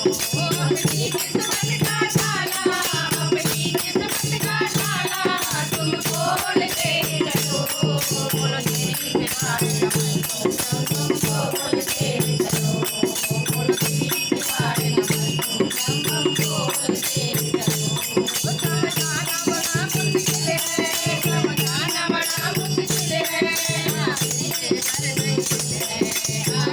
अपनी किस्मत का ताला, अपनी किस्मत का ताला तुम खोल के चलो, बोलो तेरी दीवार तुम खोल के चलो, बोलो तेरी दीवार तुम खोल के चलो। समझाना बड़ा मुश्किल है, समझाना बड़ा मुश्किल है, आपके घर मुश्किल है, आपके घर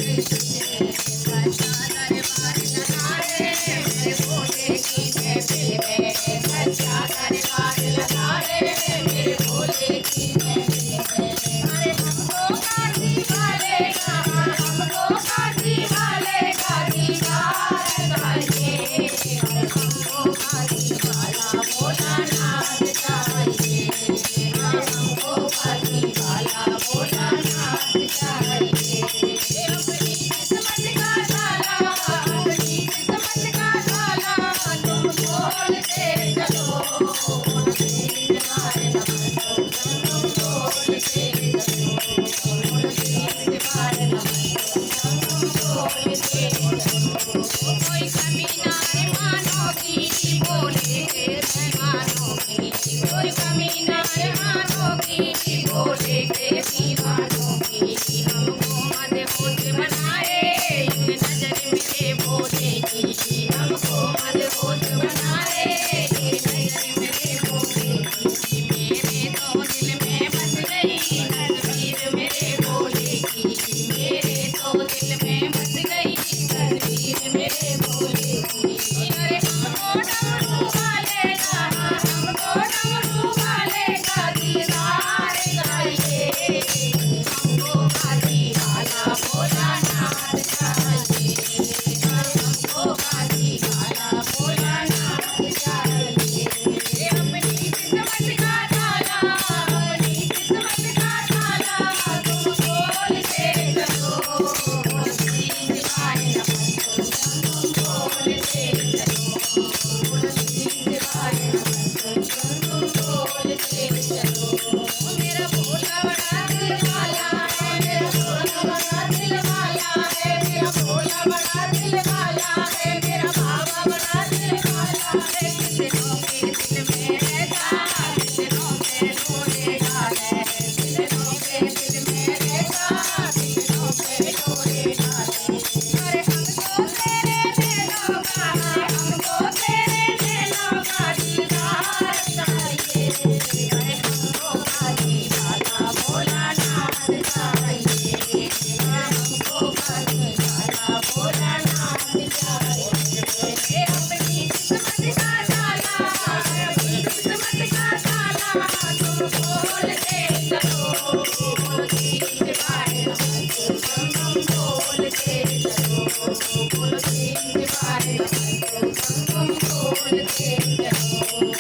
मुश्किल है। सच्चा दरबार लगा रे मेरे भोले की महफिल है, सच्चा दरबार लगा रे मेरे भोले की महफिल है। अरे हमको काशी वाले का, हमको काशी वाले का दीदार चाहिए, हमको काशी वाला भोलानाथ चाहिए, हमको काशी वाला भोलानाथ चाहिए। अपनी किस्मत का ताला, अपनी किस्मत का ताला तुम खोल के चलो, तेरी दीवार तुम खोल के चलो, तेरी दीवार तुम खोल के चलो। कोई कमी ना है मानो की, बोले के मेहमानों की, कोई कमी ना है मानो की, बोले के दीवानों की। हमको मदहोश बनाए एक नजर मेरे भोले की, हमको मदहोश बनाए एक नजर मेरे भोले की। मेरे तो दिल में बस गई तस्वीर मेरे भोले की, मेरे तो दिल में बस गई तस्वीर मेरे भोले की। अरे हमको डमरू वाले का, हमको डमरू वाले का दीदार चाहिए, हमको काशी वाला भोलानाथ चाहिए, हमको काशी वाला भोलानाथ चाहिए। अपनी किस्मत का ताला, अपनी किस्मत का ताला तुम खोल के चलो, तेरी दीवार तुम खोल के चलो, तेरी दीवार तुम खोल के चलो। मेरा भोला बड़ा दिल वाला है, मेरा भोला बड़ा दिल वाला है, मेरा भोला बड़ा दिल वाला है, मेरा बाबा बड़ा दिल वाला है। कितनों के दिल में रहता, कितनों के डोले डाले, कितनों के दिल में रहता, कितनों के डोले डाले। अरे हमको तेरे नैनों का, हमको तेरे नैनों का दीदार चाहिए, अरे हमको काशी वाला भोलानाथ चाहिए, हमको काशी वाला भोलानाथ चाहिए। अपनी किस्मत का ताला, अपनी किस्मत का ताला तुम खोल के चलो, तेरी दीवार तुम खोल के चलो, तेरी दीवार तुम खोल के चलो।